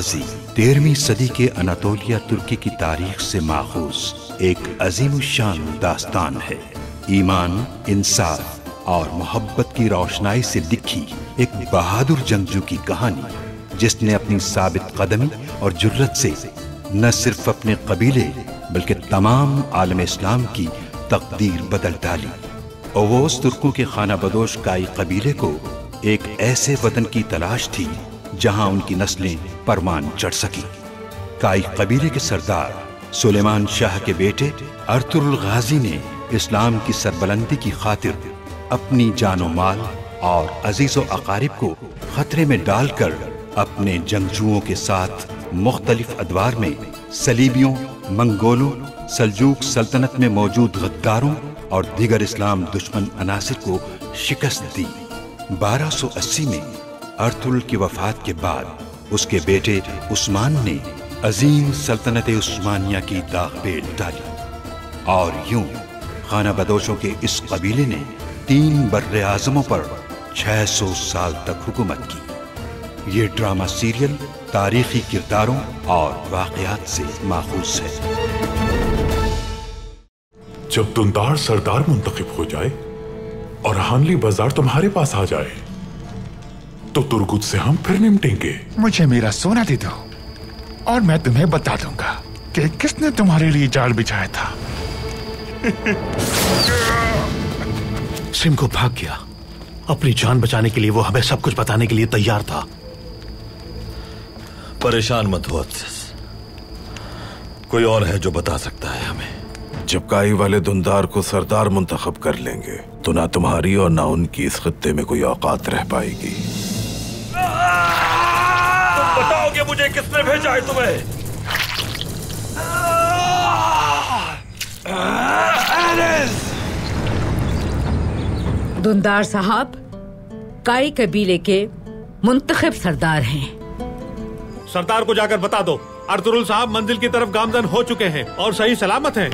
गाजी 13वीं सदी के अनातोलिया तुर्की की तारीख से माखूज एक अजीमुशान दास्तान है। ईमान, इंसाफ और मोहब्बत की रोशनाई से लिखी एक बहादुर जंगजू की कहानी, जिसने अपनी साबित कदमी और जुर्रत से न सिर्फ अपने कबीले बल्कि तमाम आलम इस्लाम की तकदीर बदल डाली। ओवोस तुर्कों के खाना बदोश काई कबीले को एक ऐसे वतन की तलाश थी जहां उनकी नस्लें परवान चढ़ सकी। काई कबीले के सरदार सुलेमान शाह के बेटे अर्तुरुल गाजी ने इस्लाम की सरबलंदी की खातिर अपनी जानो माल और अजीजो अकारिब को खतरे में डालकर अपने जंगजुओं के साथ मुख्तलिफ अदवार में सलीबियों, मंगोलों, सल्जूक सल्तनत में मौजूद गद्दारों और दीगर इस्लाम दुश्मन अनासिर को शिकस्त दी। 1280 में अर्तुरुल की वफात के बाद उसके बेटे उस्मान ने अजीम सल्तनत उस्मानिया की दाग पे डाली और यूं खाना बदोशों के इस कबीले ने 3 बर्रे आज़मों पर 600 साल तक हुकूमत की। ये ड्रामा सीरियल तारीखी किरदारों और वाक़यात से माखूज है। जब दुंदार सरदार मुंतखब हो जाए और हानली बाजार तुम्हारे पास आ जाए तो तुर्गुत से हम फिर निपटेंगे। मुझे मेरा सोना दे दो और मैं तुम्हें बता दूंगा कि किसने तुम्हारे लिए जाल बिछाया था। सिम को भाग गया। अपनी जान बचाने के लिए वो हमें सब कुछ बताने के लिए तैयार था। परेशान मत हो अफसस, कोई और है जो बता सकता है हमें। जब काई वाले दुंदार को सरदार मुंतखब कर लेंगे तो ना तुम्हारी और ना उनकी इस खित्ते में कोई औकात रह पाएगी। तुम बताओगे मुझे किसने भेजा है तुम्हें? दुंदार साहब काई कबीले के मुंतखब सरदार हैं। सरदार को जाकर बता दो अर्तुरुल साहब मंजिल की तरफ गामजन हो चुके हैं और सही सलामत हैं।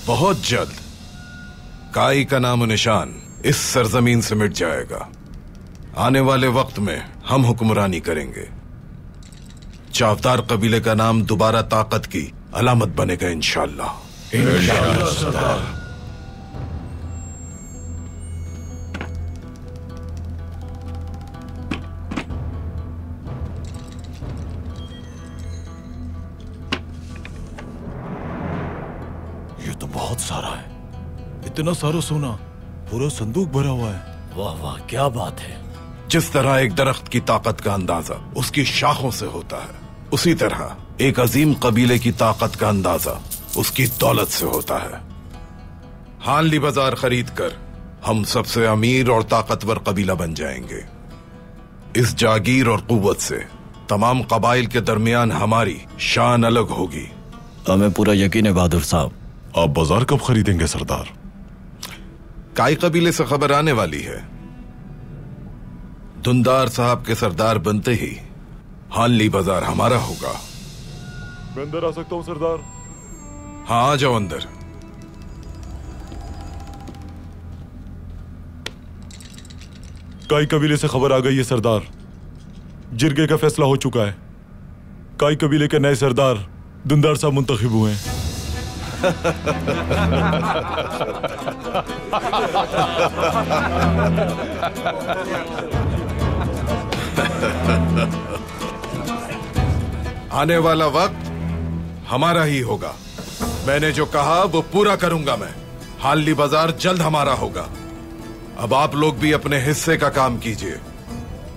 बहुत जल्द काई का नामो निशान इस सरजमीन से मिट जाएगा। आने वाले वक्त में हम हुक्मरानी करेंगे। चावदार कबीले का नाम दोबारा ताकत की अलामत बनेगा इंशाअल्लाह। इंशाअल्लाह सरदार। ये तो बहुत सारा है। इतना सारा सोना, पूरा संदूक भरा हुआ है। वाह वाह, क्या बात है। जिस तरह एक दरख्त की ताकत का अंदाजा उसकी शाखों से होता है, उसी तरह एक अजीम कबीले की ताकत का अंदाजा उसकी दौलत से होता है। हानली बाजार खरीद कर हम सबसे अमीर और ताकतवर कबीला बन जाएंगे। इस जागीर और कुव्वत से तमाम कबाइल के दरमियान हमारी शान अलग होगी। हमें पूरा यकीन है बहादुर साहब। आप बाजार कब खरीदेंगे सरदार? काई कबीले से खबर आने वाली है। दुंदार साहब के सरदार बनते ही हानली बाजार हमारा होगा। मैं अंदर आ सकता हूँ सरदार? हाँ, आ जाओ अंदर। काई कबीले से खबर आ गई है सरदार। जिरगे का फैसला हो चुका है। काई कबीले के नए सरदार दुंदार साहब मुंतखब हुए हैं। आने वाला वक्त हमारा ही होगा। मैंने जो कहा वो पूरा करूंगा मैं। हानली बाजार जल्द हमारा होगा। अब आप लोग भी अपने हिस्से का काम कीजिए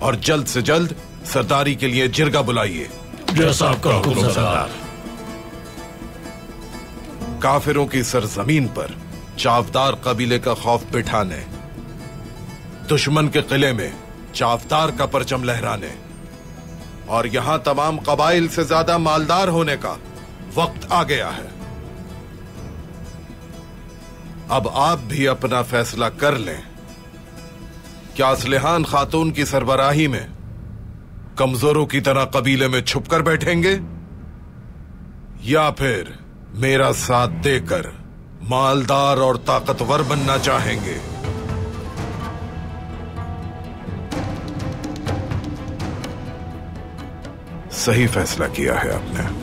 और जल्द से जल्द सरदारी के लिए जिरगा बुलाइए। जैसा आपका हुक्म सरदार। काफिरों की सरजमीन पर चावदार कबीले का खौफ बिठाने, दुश्मन के किले में चावदार का परचम लहराने और यहां तमाम कबाइल से ज्यादा मालदार होने का वक्त आ गया है। अब आप भी अपना फैसला कर लें। क्या असलिहान खातून की सरबराही में कमजोरों की तरह कबीले में छुपकर बैठेंगे या फिर मेरा साथ देकर मालदार और ताकतवर बनना चाहेंगे? सही फैसला किया है आपने।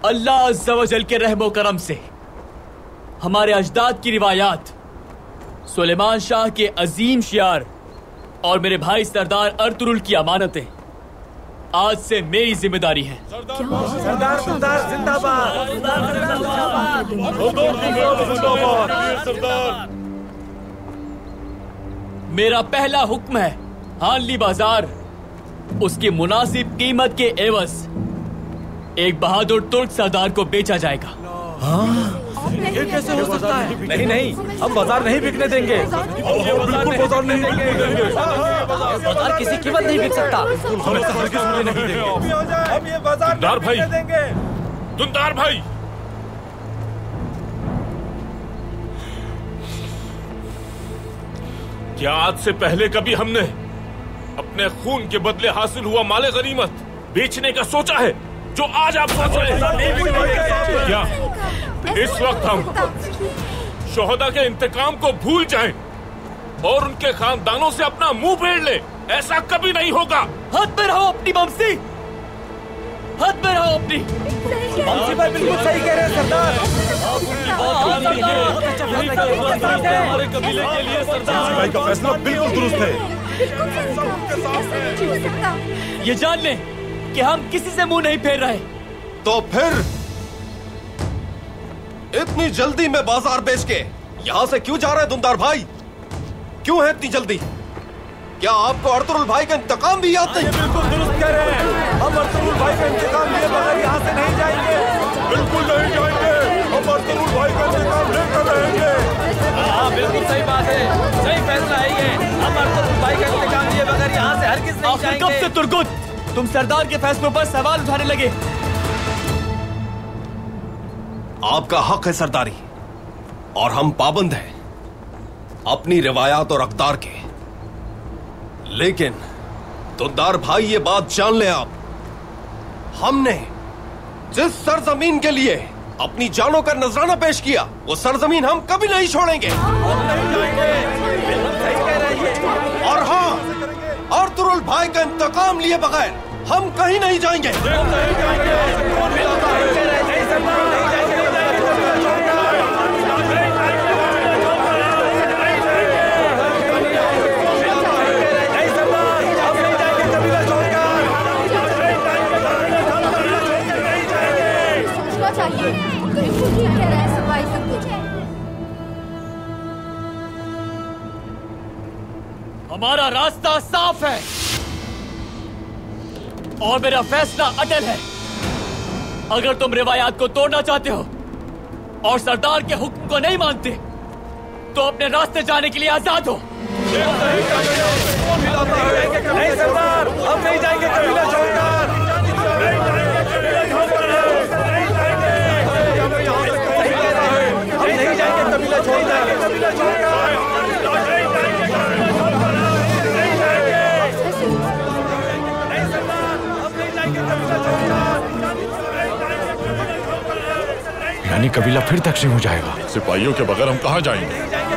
अल्लाह अज़्ज़ा व जल के रहमो करम से हमारे अजदाद की रिवायात, सुलेमान शाह के अजीम शियार और मेरे भाई सरदार अर्तुरुल की अमानतें आज से मेरी जिम्मेदारी है। मेरा पहला हुक्म है, हानली बाजार उसकी मुनासिब कीमत के एवज एक बहादुर तुर्क सरदार को बेचा जाएगा। ये कैसे हो सकता है? नहीं नहीं, हम बाजार नहीं बिकने देंगे। बिल्कुल बाजार नहीं देंगे। बाजार किसी कीमत नहीं बिक सकता। हम इसे हरगिज़ नहीं देंगे। हम ये बाजार नहीं देंगे। दुंदार भाई, क्या आज से पहले कभी हमने अपने खून के बदले हासिल हुआ माले गनीमत बेचने का सोचा है जो आज आप सोच रहे हैं? क्या इस वक्त हम शोहदा के इंतकाम को भूल जाएं और उनके खानदानों से अपना मुंह फेर ले? ऐसा कभी नहीं होगा। हद में रहो अपनी ममसी, हद में रहो अपनी। ममसी भाई बिल्कुल सही कह रहे हैं सरदार। हमारे कबीले के लिए सरदार भाई का फैसला बिल्कुल दुरुस्त है। ये जान ले कि हम किसी से मुंह नहीं फेर रहे। तो फिर इतनी जल्दी में बाजार बेच के यहाँ से क्यों जा रहे हैं दुंदार भाई? क्यों है इतनी जल्दी? क्या आपको अर्तुरुल भाई का इंतकाम भी याद नहीं? बिल्कुल दुरुस्त कह रहे हैं। हम अर्तुरुल भाई का इंतकाम लिए बगैर यहाँ से नहीं जाएंगे। बिल्कुल नहीं जाएंगे। हम अर्तुरुल भाई का इंतकाम लेकर रहेंगे। हाँ बिल्कुल सही बात है, सही फैसला है ये। हम अर्तुरुल भाई का इंतकाम लिए बगैर यहाँ से हरगिज़ नहीं जाएंगे। कब से तुर्गुत तुम सरदार के फैसलों पर सवाल उठाने लगे? आपका हक है सरदारी, और हम पाबंद हैं अपनी रिवायात और अक़दार के। लेकिन दुंदार भाई ये बात जान ले आप, हमने जिस सरजमीन के लिए अपनी जानों का नजराना पेश किया वो सरजमीन हम कभी नहीं छोड़ेंगे। और हाँ, अर्तुरुल भाई का इंतकाम लिए बगैर हम कहीं नहीं जाएंगे। हमारा रास्ता साफ है और मेरा फैसला अटल है। अगर तुम रिवायात को तोड़ना चाहते हो और सरदार के हुक्म को नहीं मानते तो अपने रास्ते जाने के लिए आजाद हो। नहीं सरदार, हम नहीं जाएंगे कबीला छोड़कर। हम नहीं जाएंगे कबीला छोड़कर। नहीं सरदार, हम नहीं जाएंगे कबीला छोड़कर। सुलेमानी कबीला फिर तकसीम हो जाएगा। सिपाहियों के बगैर हम कहाँ जाएंगे?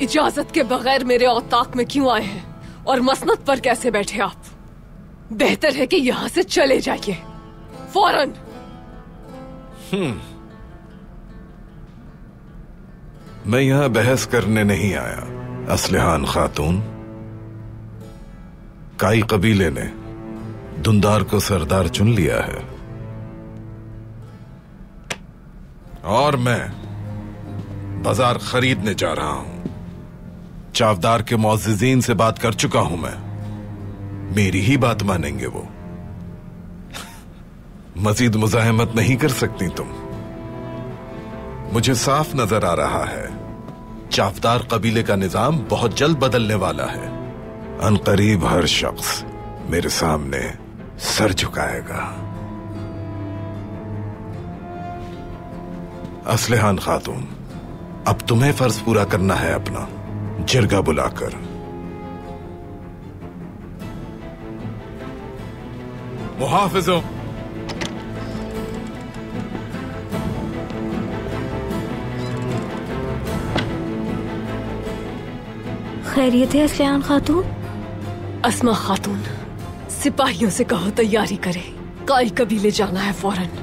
इजाजत के बगैर मेरे औताक में क्यों आए हैं और मसनद पर कैसे बैठे आप? बेहतर है कि यहाँ से चले जाइए फौरन। मैं यहाँ बहस करने नहीं आया असलहान खातून। काई कबीले ने दुंदार को सरदार चुन लिया है और मैं बाजार खरीदने जा रहा हूं। चावदार के मुअज़्ज़िज़ीन से बात कर चुका हूं मैं, मेरी ही बात मानेंगे वो। मजीद मुज़ाहमत नहीं कर सकती तुम। मुझे साफ नजर आ रहा है चावदार कबीले का निजाम बहुत जल्द बदलने वाला है। अनकरीब हर शख्स मेरे सामने सर झुकाएगा। असलहान खातून, अब तुम्हें फर्ज पूरा करना है अपना। जिरगा बुलाकर मुहाफिजों, खैरियत है असलहान खातून? अस्मा खातून, सिपाहियों से कहो तैयारी करे, काई कबीले जाना है फौरन।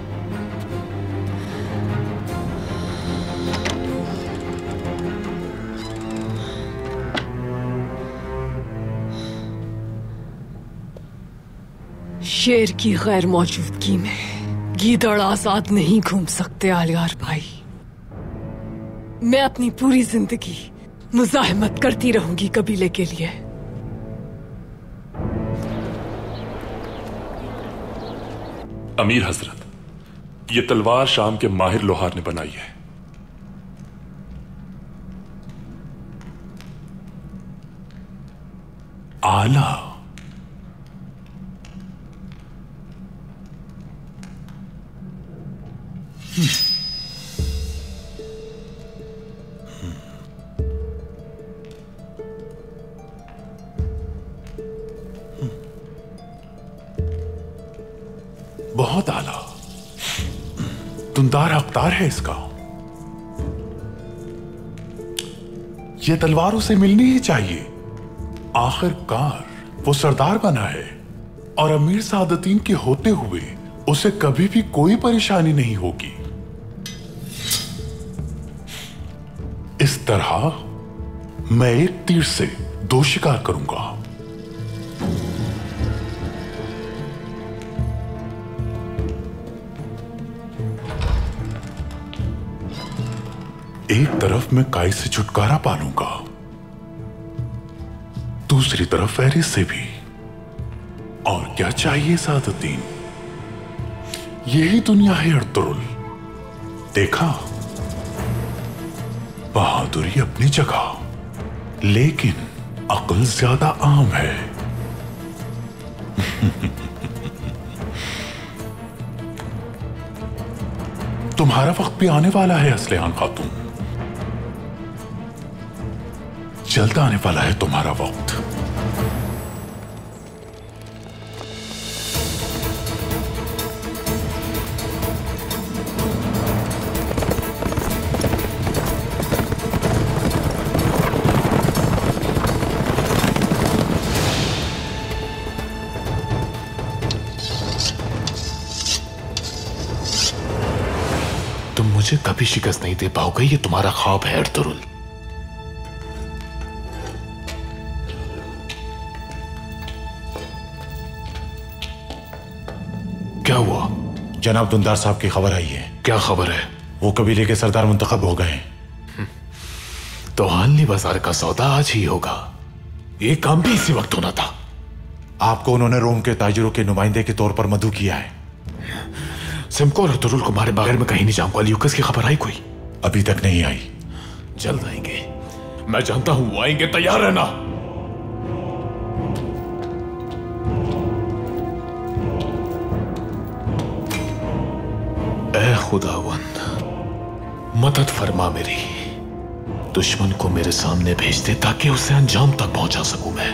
शेर की गैर मौजूदगी में गीदड़ आजाद नहीं घूम सकते आलियार भाई। मैं अपनी पूरी जिंदगी मुजाहिमत करती रहूंगी कबीले के लिए। अमीर हजरत, ये तलवार शाम के माहिर लोहार ने बनाई है। आला बहुत आला, दुंदार अख्तार है इसका। यह तलवार उसे मिलनी ही चाहिए। आखिरकार वो सरदार बना है और अमीर सादतीन के होते हुए उसे कभी भी कोई परेशानी नहीं होगी। इस तरह मैं एक तीर से दो शिकार करूंगा। एक तरफ मैं काई से छुटकारा पालूंगा, दूसरी तरफ फैरिस से भी। और क्या चाहिए सादतीन? यही दुनिया है अर्तुरुल। देखा, बहादुरी अपनी जगह, लेकिन अक्ल ज्यादा आम है। तुम्हारा वक्त भी आने वाला है असलहान खातून। जल्द आने वाला है तुम्हारा वक्त। तुम मुझे कभी शिकस्त नहीं दे पाओगे, ये तुम्हारा ख्वाब है अर्तुरुल। क्या हुआ? जनाब दुंदार साहब की खबर आई है। क्या खबर है? वो कबीले के सरदार मुंतखब हो गए। तो हालनी बाजार का सौदा आज ही होगा। ये काम भी इसी वक्त होना था। आपको उन्होंने रोम के ताजिरों के नुमाइंदे के तौर पर मदऊ किया है। सिमको और अर्तुरुल को मारे बगैर में कहीं नहीं जाऊंगा। ल्यूकस की खबर आई कोई? अभी तक नहीं आई। जल्द आएंगे, मैं जानता हूं वो आएंगे, तैयार रहना। ऐ खुदावंद, मदद फरमा मेरी। दुश्मन को मेरे सामने भेज दे ताकि उसे अंजाम तक पहुंचा सकूं मैं।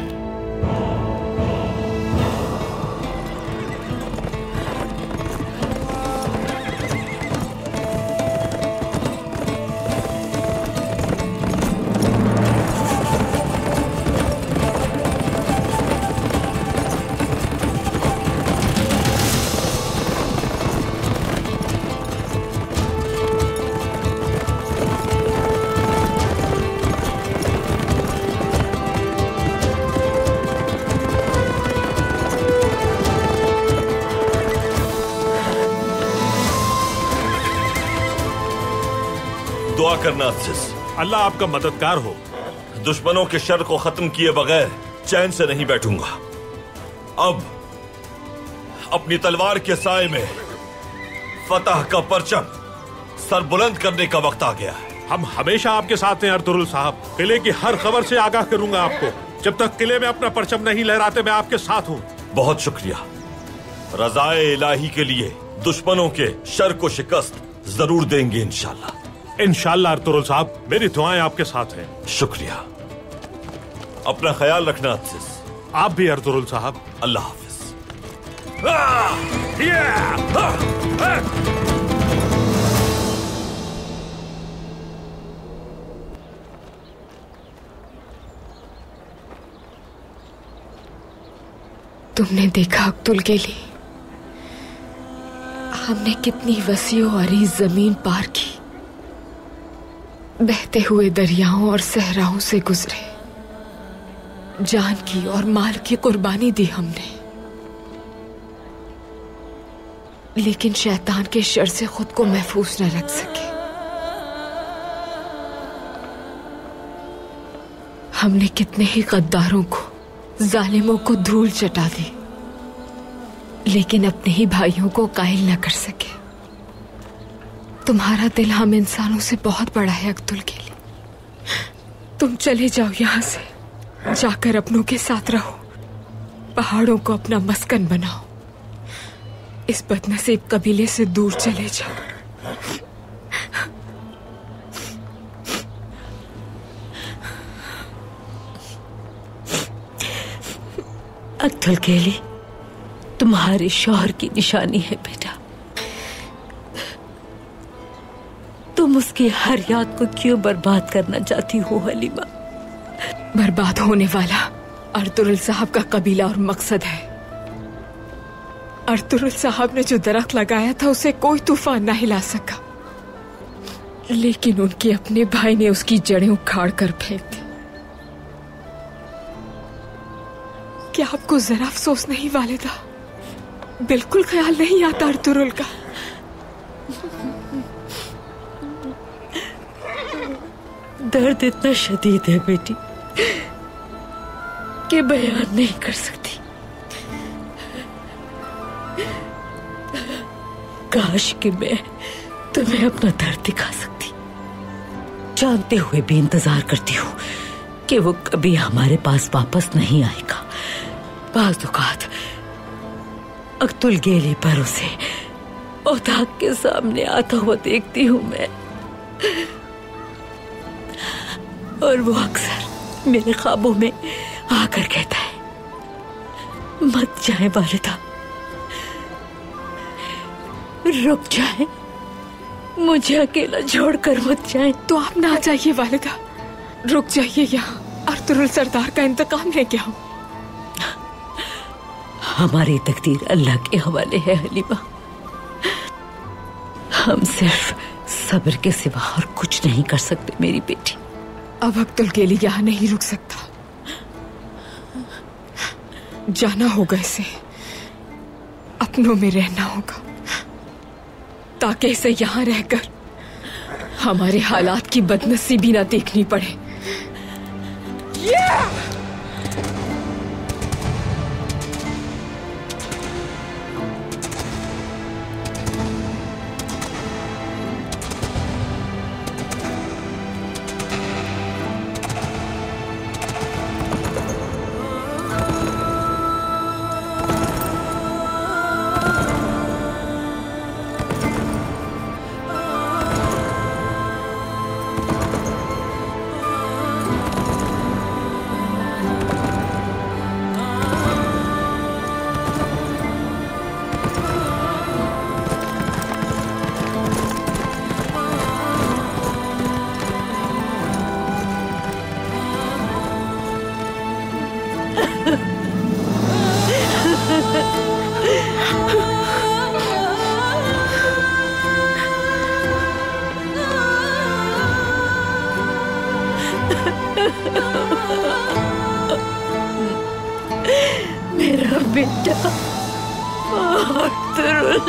दुआ करना अल्लाह आपका मददगार हो। दुश्मनों के शर को खत्म किए बगैर चैन से नहीं बैठूंगा। अब अपनी तलवार के साए में फतह का परचम सर बुलंद करने का वक्त आ गया है। हम हमेशा आपके साथ हैं अर्तुरुल साहब। किले की हर खबर से आगाह करूंगा आपको। जब तक किले में अपना परचम नहीं लहराते मैं आपके साथ हूँ। बहुत शुक्रिया। रज़ाए इलाही के लिए दुश्मनों के शर को शिकस्त जरूर देंगे इंशाल्लाह। इंशाल्लाह अर्तुरुल साहब, मेरी दुआएं आपके साथ हैं। शुक्रिया। अपना ख्याल रखना अज़ीज़। आप भी अर्तुरुल साहब। अल्लाह हाफिज। तुमने देखा अब्दुलगेली, हमने कितनी वसी और अरीज जमीन पार की, बहते हुए दरियाओं और सहराओं से गुजरे, जान की और माल की कुर्बानी दी हमने, लेकिन शैतान के शर से खुद को महफूज न रख सके। हमने कितने ही गद्दारों को, जालिमों को धूल चटा दी, लेकिन अपने ही भाइयों को कायल न कर सके। तुम्हारा दिल हम इंसानों से बहुत बड़ा है अब्दुलगेली। तुम चले जाओ यहाँ से, जाकर अपनों के साथ रहो, पहाड़ों को अपना मस्कन बनाओ, इस बदनसीब कबीले से दूर चले जाओ। अब्दुलगेली, तुम्हारे शौहर की निशानी है बेटा। तुम उसकी हर याद को क्यों बर्बाद करना चाहती हो हलीमा? बर्बाद होने वाला अर्तुरुल साहब का कबीला और मकसद है। अर्तुरुल साहब ने जो दरख्त लगाया था उसे कोई तूफान न हिला सका, लेकिन उनके अपने भाई ने उसकी जड़ें उखाड़ कर फेंक दी। क्या आपको जरा अफसोस नहीं वालिदा? बिल्कुल ख्याल नहीं आता अर्तुरुल का? दर्द इतना शदीद है बेटी कि बयान नहीं कर सकती। काश कि मैं तुम्हें अपना दर्द दिखा सकती, जानते हुए भी इंतजार करती हूँ कि वो कभी हमारे पास वापस नहीं आएगा। बाज़ औक़ात अब्दुलगेली पर उसे औताक के सामने आता हुआ देखती हूँ मैं, और वो अक्सर मेरे ख्वाबों में आकर कहता है, मत जाए वालिदा, रुक जाए, मुझे अकेला छोड़कर मत जाए। तो आप ना जाइए वालिदा, रुक जाइए यहाँ, अर्तुरुल सरदार का इंतकाम लेके आओ। हमारी तकदीर अल्लाह के हवाले है हलीमा, हम सिर्फ सब्र के सिवा और कुछ नहीं कर सकते मेरी बेटी। अब अब्दुल के लिए यहाँ नहीं रुक सकता, जाना होगा इसे, अपनों में रहना होगा, ताकि इसे यहाँ रहकर हमारे हालात की बदनसीबी ना देखनी पड़े। मेरा बेटा अर्तुरुल।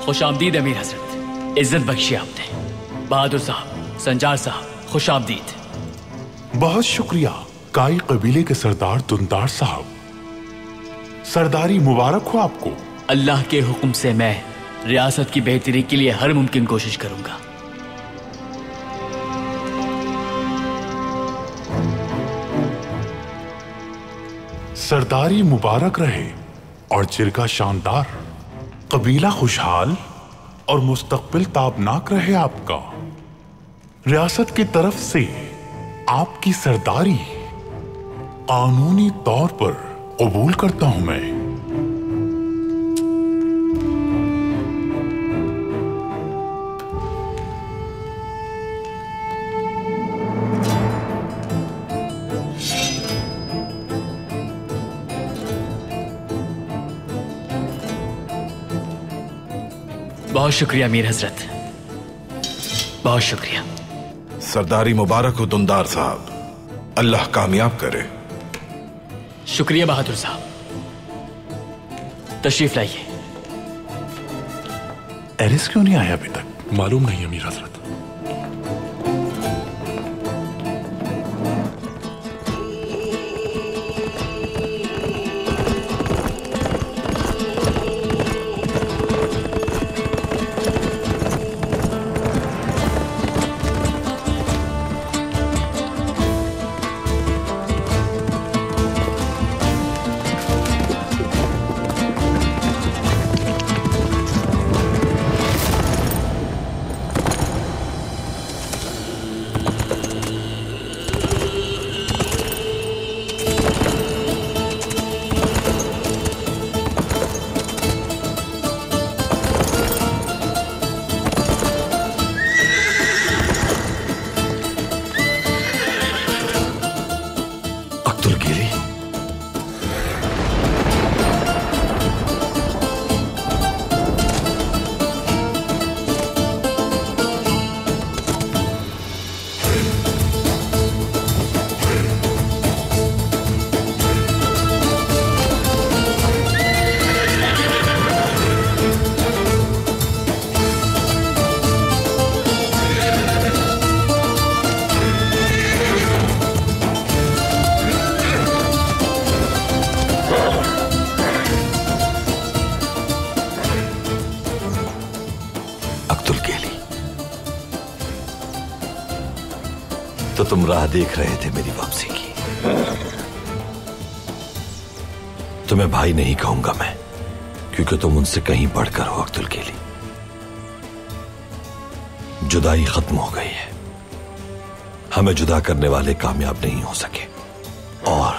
खुश आमदीद अमीर हजरत, इज्जत बख्शी आपने। बहादुर साहब, संजार साहब, खुश आमदीद। बहुत शुक्रिया काई कबीले के सरदार दुंदार साहब, सरदारी मुबारक हो आपको। अल्लाह के हुक्म से मैं रियासत की बेहतरी के लिए हर मुमकिन कोशिश करूंगा। सरदारी मुबारक रहे और जिरगा शानदार, कबीला खुशहाल और मुस्तकबिल ताबनाक रहे आपका। रियासत की तरफ से आपकी सरदारी कानूनी तौर पर कबूल करता हूं मैं। बहुत शुक्रिया अमीर हजरत, बहुत शुक्रिया। सरदारी मुबारक हो दुंदार साहब, अल्लाह कामयाब करे। शुक्रिया बहादुर साहब, तशरीफ लाइए। एरिस क्यों नहीं आया अभी तक? मालूम नहीं अमीर हजरत। तो तुम राह देख रहे थे मेरी वापसी की। तुम्हें भाई नहीं कहूंगा मैं, क्योंकि तुम उनसे कहीं बढ़कर हो अब्दुल केली। जुदाई खत्म हो गई है, हमें जुदा करने वाले कामयाब नहीं हो सके, और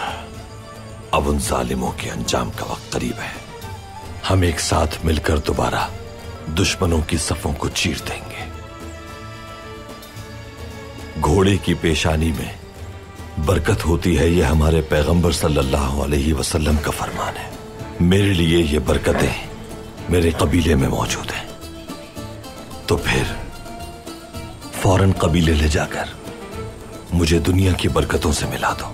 अब उन जालिमों के अंजाम का वक्त करीब है। हम एक साथ मिलकर दोबारा दुश्मनों की सफों को चीर देंगे। घोड़े की पेशानी में बरकत होती है, यह हमारे पैगंबर सल्लल्लाहु अलैहि वसल्लम का फरमान है। मेरे लिए ये बरकतें मेरे कबीले में मौजूद हैं, तो फिर फौरन कबीले ले जाकर मुझे दुनिया की बरकतों से मिला दो।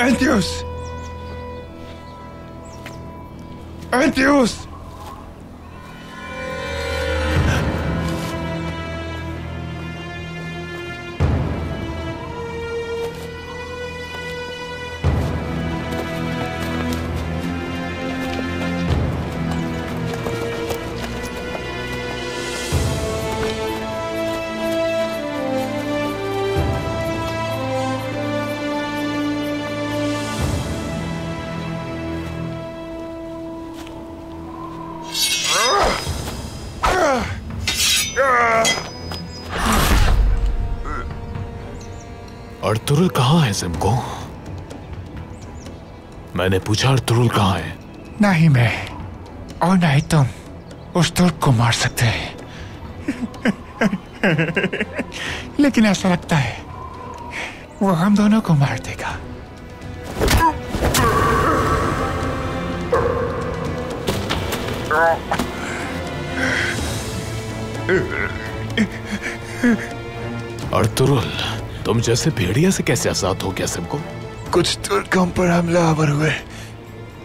Antius! Antius! अर्तुरुल कहाँ है सिमको? मैंने पूछा अर्तुरुल कहाँ है? नहीं मैं और नहीं तुम उस तुर्क को मार सकते हैं। लेकिन ऐसा लगता है वो हम दोनों को मार देगा। अर्तुरुल, तुम जैसे भेड़िया से कैसे आजाद हो गया सिमको? कुछ तुर्क हम पर हमलावर हुए,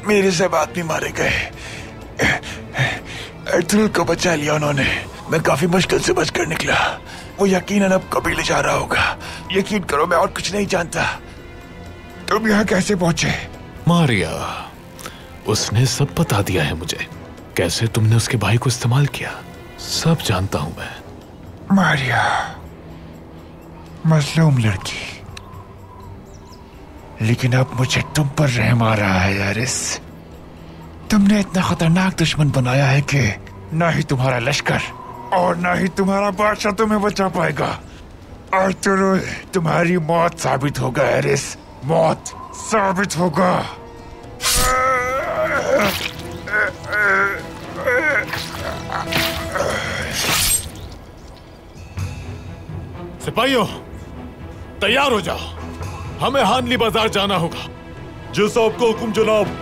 मेरे सब आदमी मारे गए। अर्तुरुल को बचा लिया उन्होंने। मैं काफी मुश्किल से बचकर निकला। वो यकीनन अब कबीले जा रहा होगा। यकीन करो मैं और कुछ नहीं जानता। तुम यहाँ कैसे पहुंचे? मारिया, उसने सब बता दिया है मुझे। कैसे तुमने उसके भाई को इस्तेमाल किया, सब जानता हूं मैं। मारिया, मजलूम लड़की, लेकिन अब मुझे तुम पर रहम आ रहा है यारिस। तुमने इतना खतरनाक दुश्मन बनाया है कि ना ही तुम्हारा लश्कर और ना ही तुम्हारा बादशाह तुम्हें बचा पाएगा। अर्तुरुल, तुम्हारी मौत साबित होगा यारिस, मौत साबित होगा। सिपाहियों, तैयार हो जाओ, हमें हानली बाजार जाना होगा। जिस आपका हुक्म जनाब।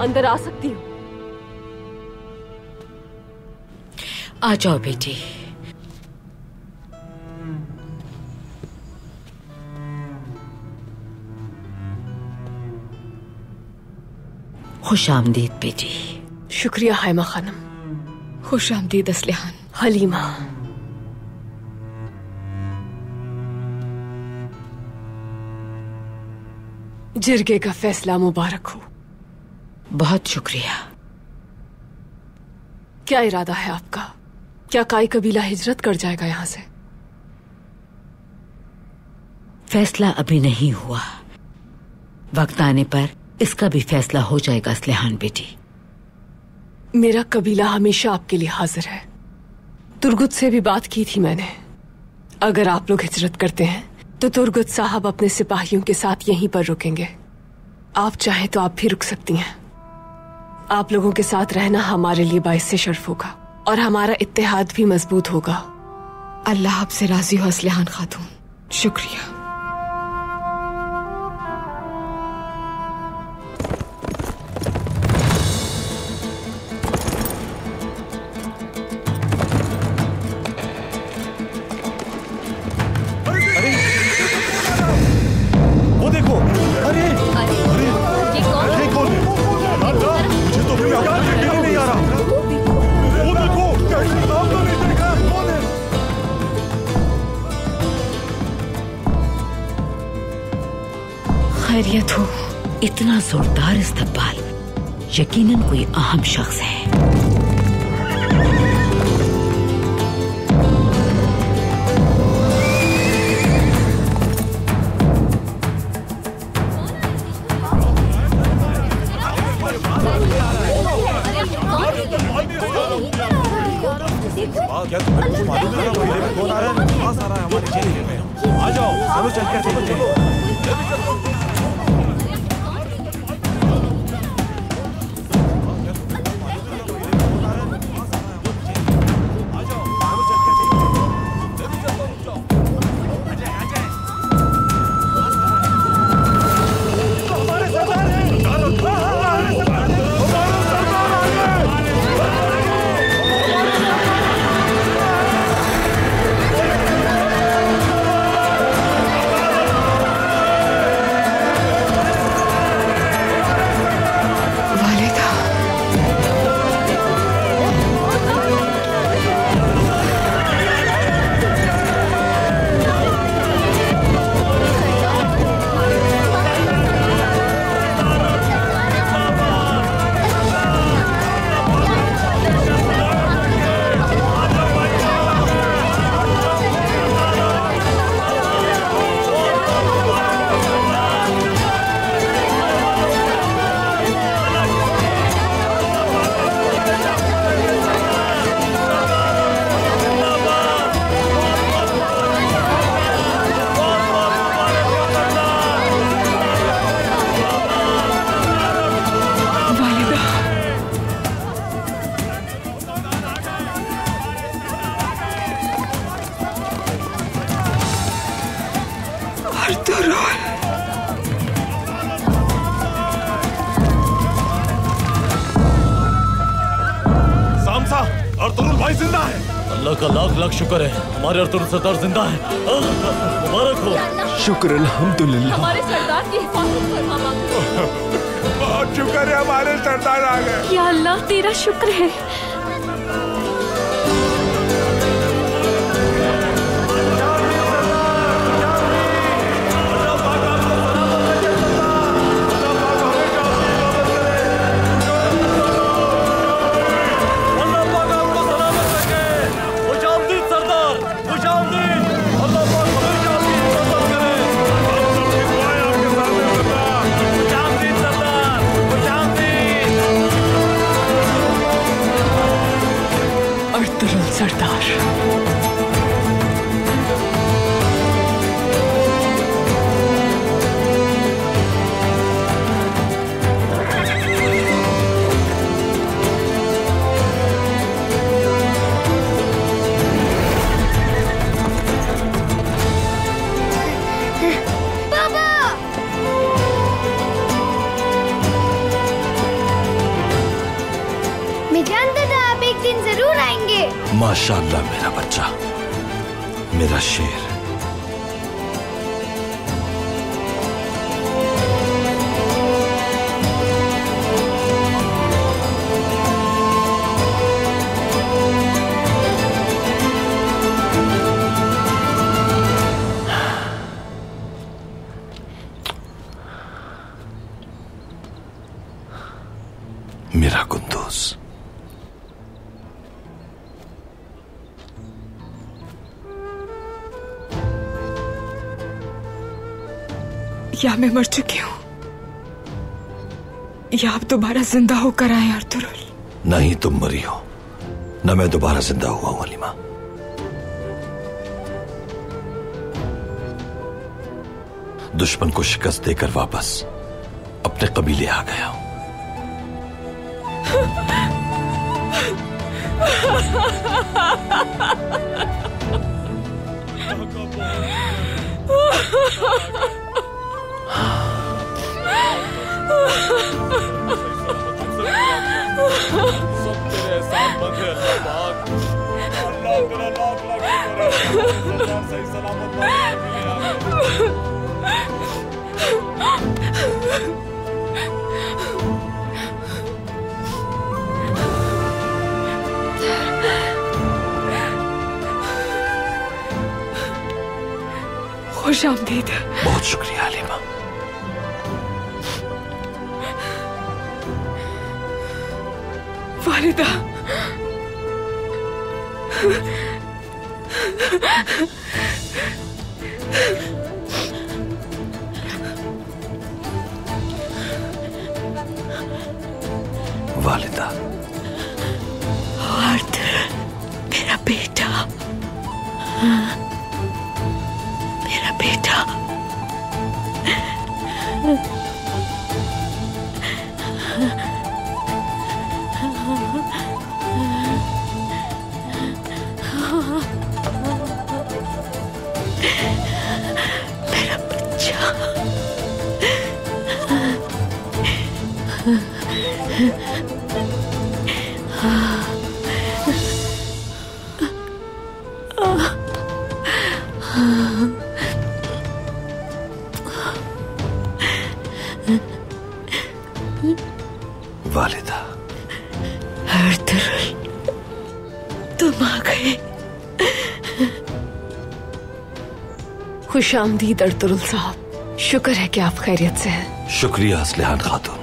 अंदर आ सकती हूँ? आ जाओ बेटी। खुश आमदीद बेटी। शुक्रिया हाइमा खानम। खुश आमदीद असलिहान। हलीमा, जिरगे का फैसला मुबारक हो। बहुत शुक्रिया। क्या इरादा है आपका? क्या काई कबीला हिजरत कर जाएगा यहां से? फैसला अभी नहीं हुआ, वक्त आने पर इसका भी फैसला हो जाएगा असलिहान बेटी। मेरा कबीला हमेशा आपके लिए हाजिर है। तुर्गुत से भी बात की थी मैंने। अगर आप लोग हिजरत करते हैं तो तुर्गुत साहब अपने सिपाहियों के साथ यहीं पर रुकेंगे। आप चाहें तो आप भी रुक सकती हैं। आप लोगों के साथ रहना हमारे लिए बाइस से शर्फ होगा और हमारा इत्तेहाद भी मजबूत होगा। अल्लाह आपसे राजी हो असलिहान खातून। शुक्रिया। खैरियत हो? इतना जोरदार इस्तकबाल, यकीनन कोई अहम शख्स है। क्या तुम्हें कुछ मालूम है मेले में कौन आ रहा है? पास आ रहा है हमारे खेल में। आ जाओ, चलो चल कर चलो। अल्लाह का लाख लाख शुक्र है, हमारे अर्तुगरुल सरदार जिंदा है। मुबारक हो। शुक्र अल्हम्दुलिल्लाह। हमारे सरदार की हिफाजत फरमा मांगो। बहुत शुक्र है, हमारे सरदार आ गए। या अल्लाह तेरा शुक्र है। माशाअल्लाह मेरा बच्चा, मेरा शेर। मेरा कुंदूस। या मैं मर चुकी हूँ या आप दोबारा जिंदा होकर आए अर्तुरुल। नहीं तुम मरी हो, न मैं दोबारा जिंदा हुआ हूं हलीमा। दुश्मन को शिकस्त देकर वापस अपने कबीले आ गया हूं। सब तेरे एहसान मंद है अल्लाह पाक। अल्लाह तेरा लाख लाख शुक्र है, सही सलामत खुश आमदीद। बहुत शुक्रिया हलीमा। वालिदा, वालिदा। आर्थर, मेरा बेटा, मेरा बेटा। मेरा बच्चा। वालिदा। अर्तुरुल, तुम आ गए। खुश आमदीद अर्तुरुल साहब। शुक्र है कि आप खैरियत से हैं। शुक्रिया असलिहान खातून।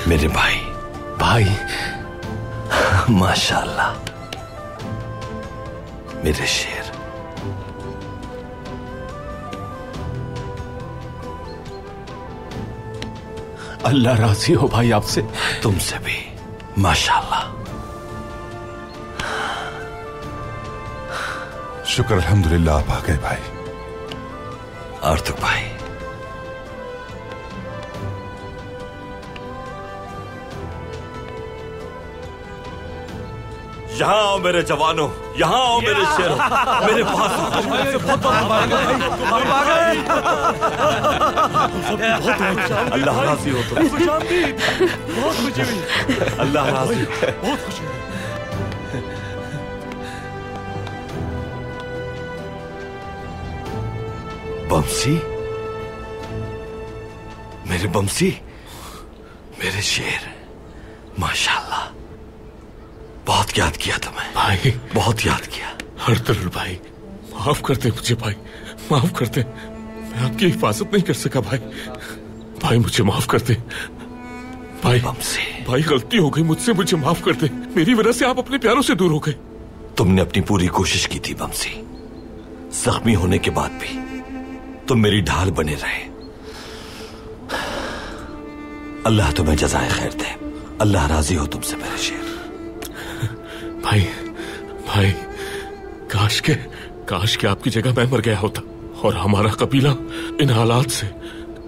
मेरे भाई। भाई माशाअल्लाह मेरे शेर। अल्लाह राजी हो भाई आपसे। तुमसे भी माशाअल्लाह। शुक्र अल्हम्दुलिल्लाह आप आ गए भाई। आर्तुक भाई, यहाँ आओ मेरे जवानों, यहाँ आओ मेरे शेरों, मेरे पास अल्लाह राजी हो तुम। बहुत खुशी हुई। अल्लाह राजी हो। बहुत खुशी हुई। बमसी, मेरे बमसी, मेरे शेर, माशाअल्लाह। बहुत याद किया तुम्हें भाई, बहुत याद किया। अर्तुरुल भाई, माफ कर दे मुझे भाई, माफ कर दे। मैं आपकी हिफाजत नहीं कर सका भाई। भाई मुझे माफ कर दे भाई। भाई गलती हो गई मुझसे, मुझे माफ कर दे। मेरी वजह से आप अपने प्यारों से दूर हो गए। तुमने अपनी पूरी कोशिश की थी बमसी। जख्मी होने के बाद भी तुम मेरी ढाल बने रहे। अल्लाह तुम्हें जज़ाए खैर दे। अल्लाह राजी हो तुमसे मेरे शेर। भाई भाई, काश के आपकी जगह मैं मर गया होता और हमारा कबीला इन हालात से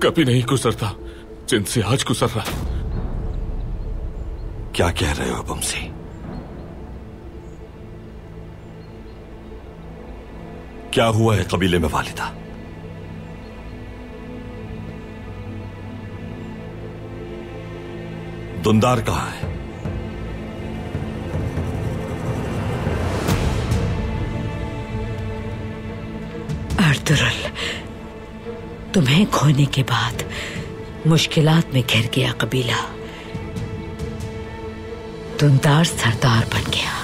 कभी नहीं गुजरता जिनसे आज गुजर रहा। क्या कह रहे हो बमसी? क्या हुआ है कबीले में वालिदा? दुंदार कहाँ है? अर्तुरुल, तुम्हें खोने के बाद मुश्किलात में घिर गया कबीला। दुंदार सरदार बन गया।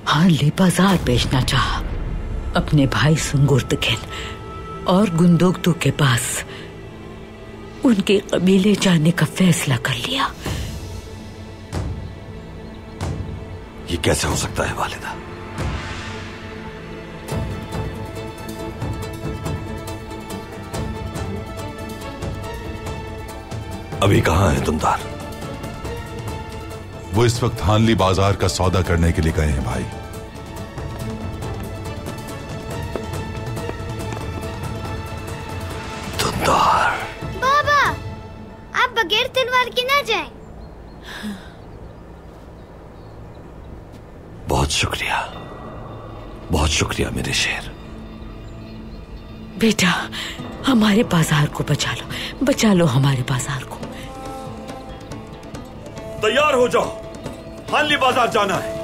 हानली बाजार बेचना चाहा। अपने भाई सुंगुर्दगिन और गुंदोगतु के पास उनके कबीले जाने का फैसला कर लिया। ये कैसे हो सकता है वालिदा? अभी कहां है दुंदार? वो इस वक्त हानली बाजार का सौदा करने के लिए गए हैं भाई। दुंदार, बाबा, आप बगैर तलवार के ना जाएं। बहुत शुक्रिया, बहुत शुक्रिया मेरे शेर। बेटा, हमारे बाजार को बचा लो, बचा लो हमारे बाजार को। तैयार हो जाओ, हानली बाजार जाना है।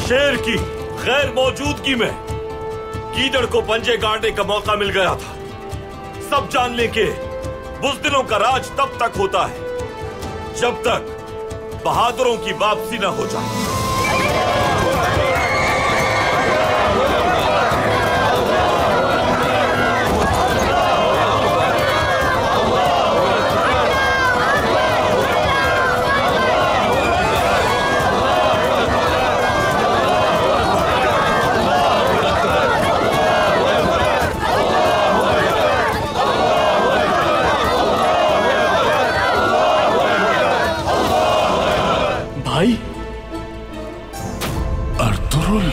शेर की गैर मौजूदगी में गीदड़ को पंजे गाड़ने का मौका मिल गया था। सब जान लें कि बुज़दिलों का राज तब तक होता है जब तक बहादुरों की वापसी न हो जाए। भाई अर्तुरुल,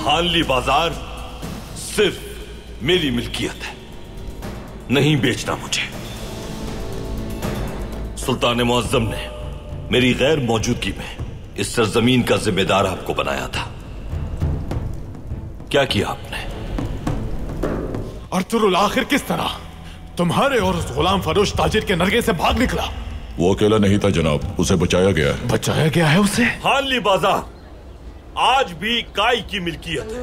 हानली बाजार सिर्फ मेरी मिल्कियत है, नहीं बेचना मुझे। सुल्तान मुअज्जम ने मेरी गैर मौजूदगी में इस सरजमीन का जिम्मेदार आपको बनाया था। क्या किया आपने? अर्तुरुल आखिर किस तरह तुम्हारे और उस गुलाम फरोश ताजिर के नरगे से भाग निकला? वो अकेला नहीं था जनाब, उसे बचाया गया है। बचाया गया है उसे? हानली बाजार आज भी काई की मिल्कियत है।